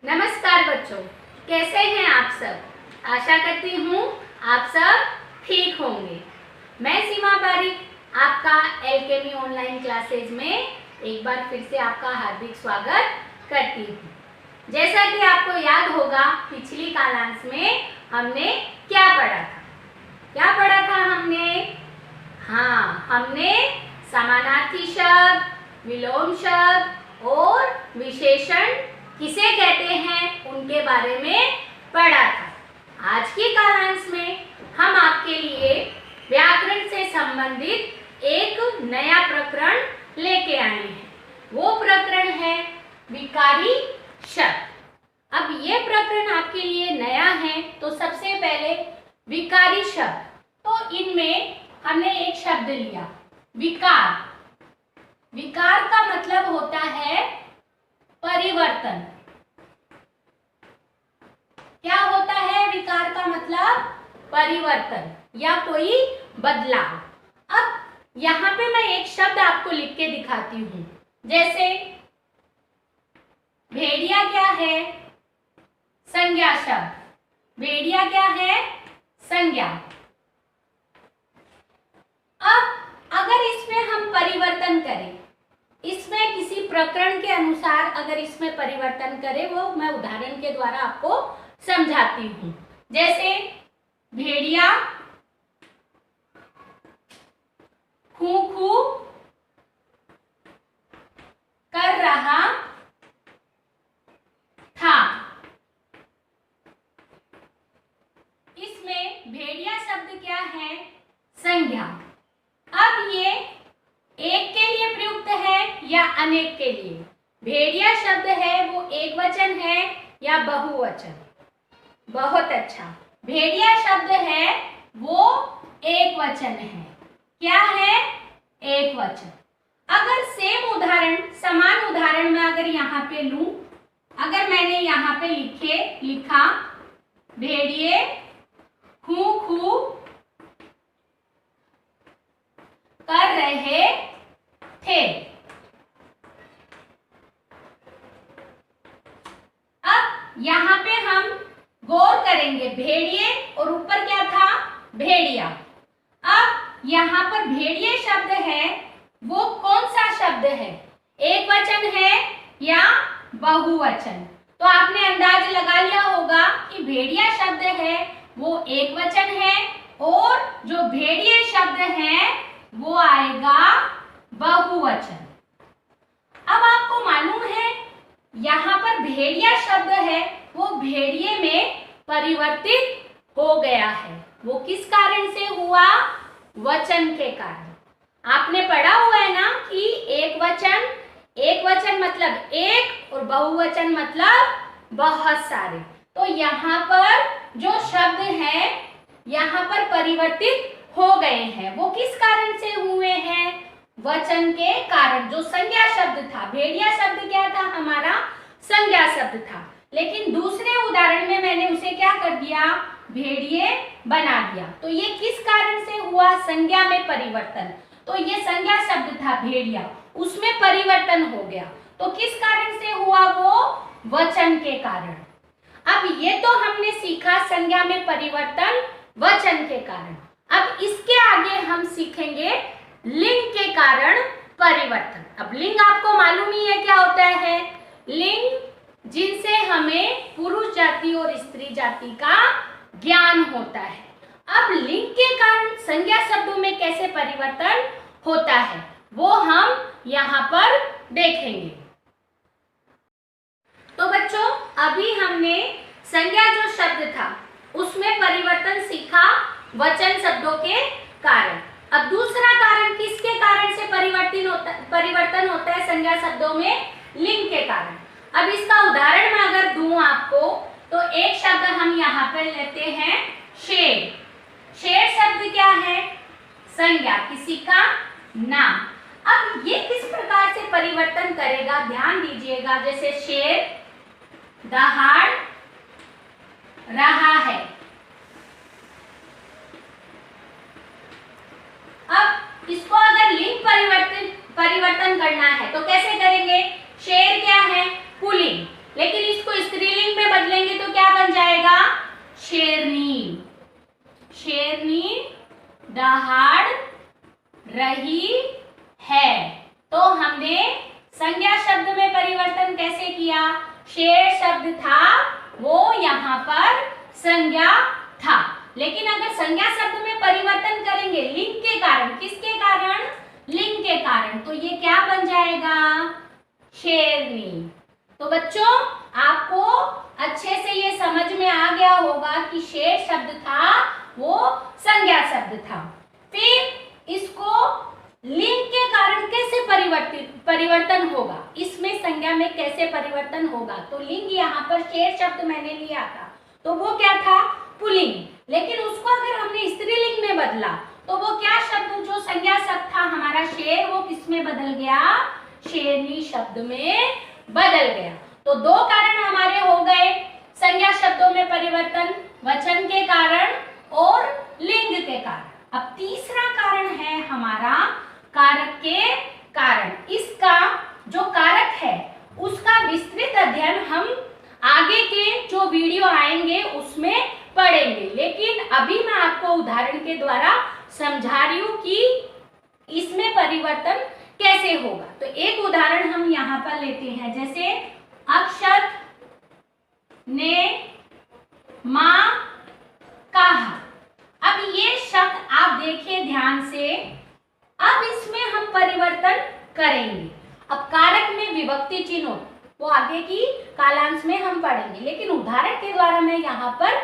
नमस्कार बच्चों, कैसे हैं आप सब। आशा करती हूँ आप सब ठीक होंगे। मैं सीमा बारिक आपका एलकेमी ऑनलाइन क्लासेज में एक बार फिर से आपका हार्दिक स्वागत करती हूँ। जैसा कि आपको याद होगा, पिछली कालांश में हमने क्या पढ़ा था हमने समानार्थी शब्द, विलोम शब्द और विशेषण किसे कहते हैं उनके बारे में पढ़ा था। आज की कालांश में हम आपके लिए व्याकरण से संबंधित एक नया प्रकरण लेके आए हैं। वो प्रकरण है विकारी शब्द। अब ये प्रकरण आपके लिए नया है, तो सबसे पहले विकारी शब्द, तो इनमें हमने एक शब्द लिया विकार। विकार का मतलब होता है परिवर्तन। क्या होता है विकार का मतलब? परिवर्तन या कोई बदलाव। अब यहाँ पे मैं एक शब्द आपको लिख के दिखाती हूँ। जैसे भेड़िया क्या है? संज्ञा शब्द। भेड़िया क्या है? संज्ञा। अब अगर इसमें हम परिवर्तन करें, इसमें किसी प्रकरण के अनुसार अगर इसमें परिवर्तन करें, वो मैं उदाहरण के द्वारा आपको समझाती हूँ। जैसे भेड़िया खू खू कर रहा था। इसमें भेड़िया शब्द क्या है? संज्ञा। अब ये एक के लिए प्रयुक्त है या अनेक के लिए? भेड़िया शब्द है वो एक वचन है या बहुवचन? बहुत अच्छा, भेड़िया शब्द है वो एक वचन है। क्या है? एक वचन। अगर सेम उदाहरण, समान उदाहरण मैं अगर यहाँ पे लूं, अगर मैंने यहाँ पे लिखा भेड़िए खू खू कर रहे थे। अब यहाँ पे हम गौर करेंगे, भेड़िए और ऊपर क्या था? भेड़िया। अब यहाँ पर भेड़िए शब्द है वो कौन सा शब्द है? एक वचन है या बहुवचन? तो आपने अंदाज लगा लिया होगा कि भेड़िया शब्द है वो एक वचन है और जो भेड़िए शब्द है वो आएगा बहुवचन। अब आपको मालूम है यहाँ पर भेड़िया शब्द है वो भेड़िए में परिवर्तित हो गया है। वो किस कारण से हुआ? वचन के कारण। आपने पढ़ा हुआ है ना कि एक वचन मतलब एक और बहुवचन मतलब बहुत सारे। तो यहाँ पर जो शब्द है यहाँ पर परिवर्तित हो गए हैं। वो किस कारण से हुए हैं? वचन के कारण। जो संज्ञा शब्द था, भेड़िया शब्द क्या था? हमारा संज्ञा शब्द था, लेकिन दूसरे उदाहरण में मैंने उसे क्या कर दिया? भेड़िए बना दिया। तो ये किस कारण से हुआ? संज्ञा में परिवर्तन। तो ये संज्ञा शब्द था भेड़िया, उसमें परिवर्तन हो गया। तो किस कारण से हुआ? वो वचन के कारण। अब ये तो हमने सीखा संज्ञा में परिवर्तन वचन के कारण। अब इसके आगे हम सीखेंगे लिंग के कारण परिवर्तन। अब लिंग आपको मालूम ही है क्या होता है? लिंग जिनसे हमें पुरुष जाति और स्त्री जाति का ज्ञान होता है। अब लिंग के कारण संज्ञा शब्दों में कैसे परिवर्तन होता है वो हम यहाँ पर देखेंगे। तो बच्चों, अभी हमने संज्ञा जो शब्द था उसमें परिवर्तन सीखा वचन शब्दों के कारण। अब दूसरा कारण किसके कारण से परिवर्तन होता है संज्ञा शब्दों में? लिंग के कारण। अब इसका उदाहरण मैं अगर दूं आपको, तो एक शब्द हम यहाँ पर लेते हैं शेर। शेर शब्द क्या है? संज्ञा, किसी का नाम। अब ये किस प्रकार से परिवर्तन करेगा? ध्यान दीजिएगा। जैसे शेर दहाड़ रहा है। अब इसको अगर लिंग परिवर्तन करना है तो कैसे करेंगे? शेर क्या है? पुल्लिंग, लेकिन इसको स्त्रीलिंग जाएगा शेरनी। शेरनी दहाड़ रही है। तो हमने संज्ञा शब्द में परिवर्तन कैसे किया? शेर शब्द था वो यहाँ पर संज्ञा था, लेकिन अगर संज्ञा शब्द में परिवर्तन करेंगे लिंग के कारण, किसके कारण? लिंग के कारण, तो ये क्या बन जाएगा? शेरनी। तो बच्चों आपको अच्छे से ये समझ में आ गया होगा कि शेर शब्द था वो संज्ञा शब्द था। फिर इसको लिंग के कारण कैसे परिवर्तन होगा, इसमें संज्ञा में कैसे परिवर्तन होगा? तो लिंग यहाँ पर शेर शब्द मैंने लिया था तो वो क्या था? पुल्लिंग। लेकिन उसको अगर हमने स्त्रीलिंग में बदला तो वो क्या शब्द, जो संज्ञा शब्द था हमारा शेर, वो किस में बदल गया? शेरनी शब्द में बदल गया। तो दो कारण हमारे हो गए, संज्ञा शब्दों में परिवर्तन वचन के कारण और लिंग के कारण। अब तीसरा कारण है हमारा कारक के कारण। इसका जो कारक है उसका विस्तृत अध्ययन हम आगे के जो वीडियो आएंगे उसमें पढ़ेंगे, लेकिन अभी मैं आपको उदाहरण के द्वारा समझा रही हूँ कि इसमें परिवर्तन कैसे होगा। तो एक उदाहरण हम यहाँ पर लेते हैं, जैसे अक्षत ने माँ कहा। अब ये शब्द आप देखिए ध्यान से, अब इसमें हम परिवर्तन करेंगे। अब कारक में विभक्ति चिन्ह वो आगे की कालांश में हम पढ़ेंगे, लेकिन उदाहरण के द्वारा मैं यहाँ पर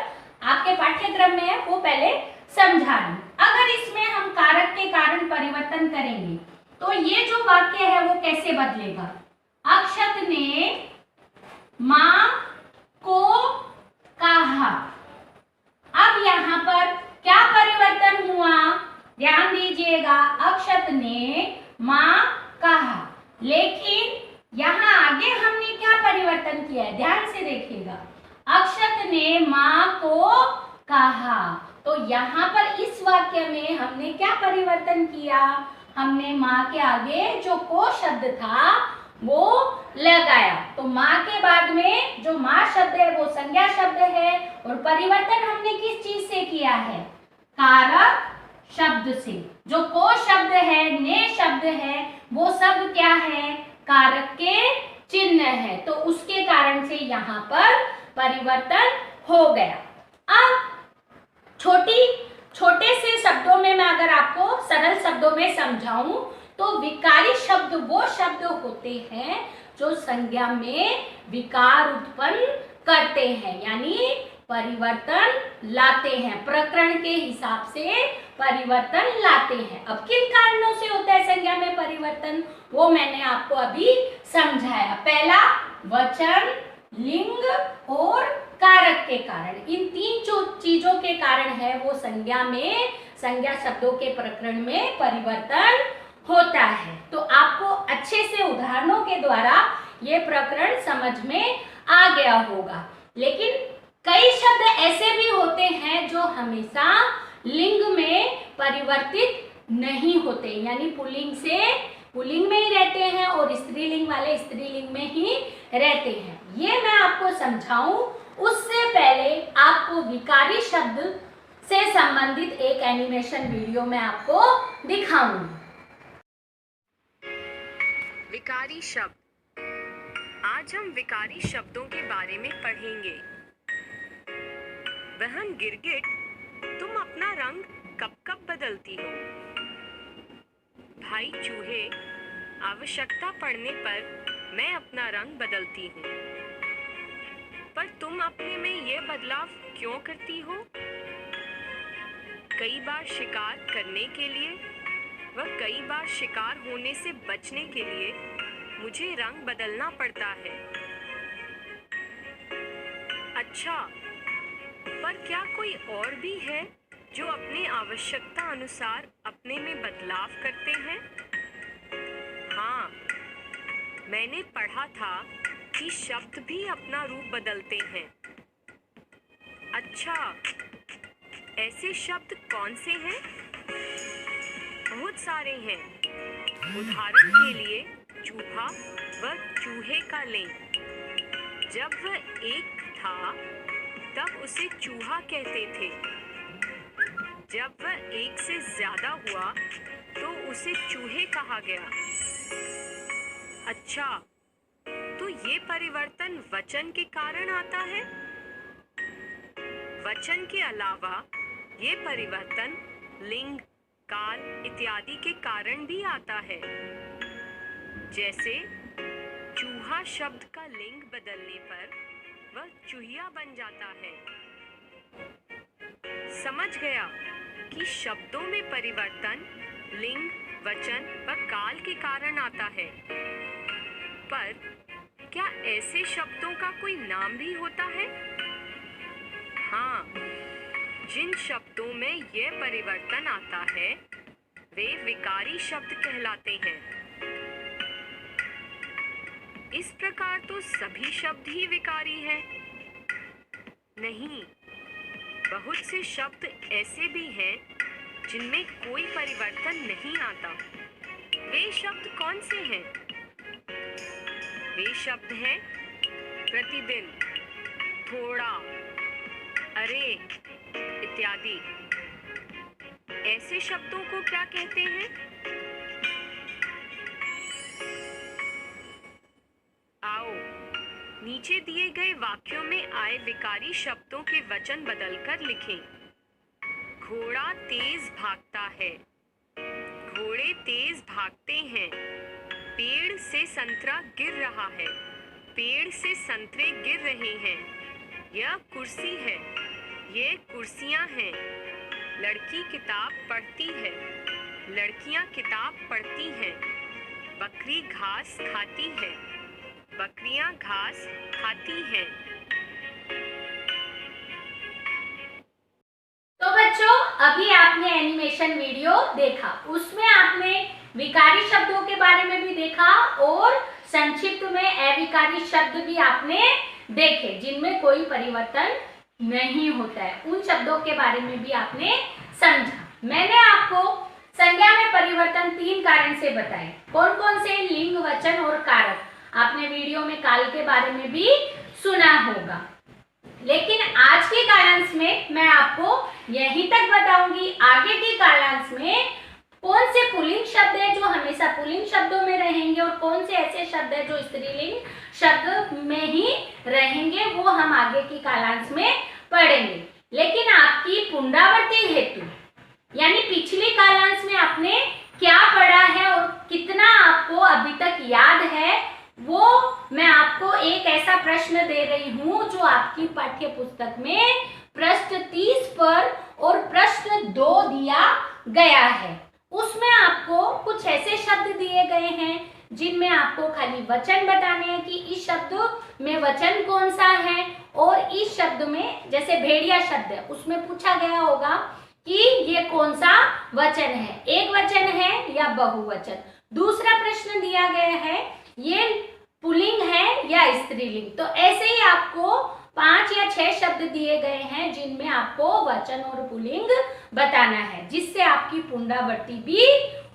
आपके पाठ्यक्रम में है वो पहले समझा रही हूँ। अगर इसमें हम कारक के कारण परिवर्तन करेंगे तो ये जो वाक्य है वो कैसे बदलेगा? अक्षत ने माँ को कहा। अब यहाँ पर क्या परिवर्तन हुआ? ध्यान दीजिएगा, अक्षत ने माँ कहा, लेकिन यहाँ आगे हमने क्या परिवर्तन किया है? ध्यान से देखिएगा, अक्षत ने माँ को कहा। तो यहाँ पर इस वाक्य में हमने क्या परिवर्तन किया? हमने माँ के आगे जो को शब्द था वो लगाया। तो माँ के बाद में जो माँ शब्द है वो संज्ञा शब्द है, और परिवर्तन हमने किस चीज से किया है? कारक शब्द से। जो को शब्द है, ने शब्द है, वो सब क्या है? कारक के चिन्ह है। तो उसके कारण से यहाँ पर परिवर्तन हो गया। अब छोटे से शब्दों में मैं अगर आपको सरल शब्दों में समझाऊं तो विकारी शब्द वो शब्द होते हैं जो संज्ञा में विकार उत्पन्न करते हैं, यानी परिवर्तन लाते हैं, प्रकरण के हिसाब से परिवर्तन लाते हैं। अब किन कारणों से होता है संज्ञा में परिवर्तन, वो मैंने आपको अभी समझाया। पहला वचन, लिंग और कारक के कारण। इन तीन जो चीजों के कारण है वो संज्ञा शब्दों के प्रकरण में परिवर्तन होता है। तो आपको अच्छे से उदाहरणों के द्वारा ये प्रकरण समझ में आ गया होगा। लेकिन कई शब्द ऐसे भी होते हैं जो हमेशा लिंग में परिवर्तित नहीं होते, यानी पुल्लिंग से पुल्लिंग में ही रहते हैं और स्त्रीलिंग वाले स्त्रीलिंग में ही रहते हैं। ये मैं आपको समझाऊं उससे पहले आपको विकारी शब्द से संबंधित एक एनिमेशन वीडियो मैं आपको दिखाऊंगी। विकारी शब्द। आज हम विकारी शब्दों के बारे में पढ़ेंगे। बहन गिरगिट, तुम अपना रंग कब कब बदलती हो? भाई चूहे, आवश्यकता पड़ने पर मैं अपना रंग बदलती हूँ। पर तुम अपने में ये बदलाव क्यों करती हो? कई बार शिकार करने के लिए व कई बार शिकार होने से बचने के लिए मुझे रंग बदलना पड़ता है। अच्छा, पर क्या कोई और भी है जो अपनी आवश्यकता अनुसार अपने में बदलाव करते हैं? हाँ, मैंने पढ़ा था कि शब्द भी अपना रूप बदलते हैं। अच्छा, ऐसे शब्द कौन से हैं? बहुत सारे हैं। उदाहरण के लिए चूहा व चूहे का लें। जब वह एक था तब उसे चूहा कहते थे। जब वह एक से ज्यादा हुआ तो उसे चूहे कहा गया। अच्छा, तो ये परिवर्तन वचन के कारण आता है? वचन के अलावा ये परिवर्तन लिंग, काल इत्यादि के कारण भी आता है। जैसे चूहा शब्द का लिंग बदलने पर वह चूहिया बन जाता है। समझ गया कि शब्दों में परिवर्तन लिंग, वचन व काल के कारण आता है। पर क्या ऐसे शब्दों का कोई नाम भी होता है? हाँ, जिन शब्दों में यह परिवर्तन आता है वे विकारी शब्द कहलाते हैं। इस प्रकार तो सभी शब्द ही विकारी हैं। नहीं, बहुत से शब्द ऐसे भी हैं जिनमें कोई परिवर्तन नहीं आता। वे शब्द कौन से हैं? वे शब्द हैं प्रतिदिन, थोड़ा, अरे इत्यादि। ऐसे शब्दों को क्या कहते हैं? आओ नीचे दिए गए वाक्यों में आए विकारी शब्दों के वचन बदलकर लिखें। घोड़ा तेज भागता है। घोड़े तेज भागते हैं। पेड़ से संतरा गिर रहा है। पेड़ से संतरे गिर रहे हैं। यह कुर्सी है। ये कुर्सियां हैं। लड़की किताब पढ़ती है। लड़कियां किताब पढ़ती हैं। बकरी घास खाती है। बकरियां घास खाती हैं। तो बच्चों, अभी आपने एनिमेशन वीडियो देखा, उसमें आपने विकारी शब्दों के बारे में भी देखा और संक्षिप्त में अविकारी शब्द भी आपने देखे जिनमें कोई परिवर्तन नहीं होता है। उन शब्दों के बारे में भी आपने समझा। मैंने आपको संज्ञा में परिवर्तन 3 कारण से बताए। कौन कौन से? लिंग, वचन और कारक। आपने वीडियो में काल के बारे में भी सुना होगा। लेकिन आज के कालांश में मैं आपको यहीं तक बताऊंगी। आगे के कालांश में कौन से पुल्लिंग शब्द है जो हमेशा पुल्लिंग शब्दों में रहेंगे और कौन से ऐसे शब्द है जो स्त्रीलिंग शब्द में ही रहेंगे, वो हम आगे की कालांश में पढ़ेंगे। लेकिन आपकी पुनरावृत्ति हेतु, यानी पिछली कालांश में आपने क्या पढ़ा है और कितना आपको अभी तक याद है, वो मैं आपको एक ऐसा प्रश्न दे रही हूं जो आपकी पाठ्य पुस्तक में प्रश्न 30 पर और प्रश्न 2 दिया गया है। उसमें आपको कुछ ऐसे शब्द दिए गए हैं जिनमें आपको खाली वचन बताने हैं कि इस शब्द में वचन कौन सा है, और इस शब्द में जैसे भेड़िया शब्द है उसमें पूछा गया होगा कि ये कौन सा वचन है, एक वचन है या बहुवचन। दूसरा प्रश्न दिया गया है ये पुल्लिंग है या स्त्रीलिंग। तो ऐसे ही आपको 5 या 6 शब्द दिए गए हैं जिनमें आपको वचन और पुल्लिंग बताना है, जिससे आपकी पुनरावृत्ति भी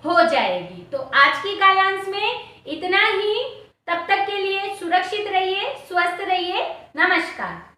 हो जाएगी। तो आज की कालांश में इतना ही। तब तक के लिए सुरक्षित रहिए, स्वस्थ रहिए। नमस्कार।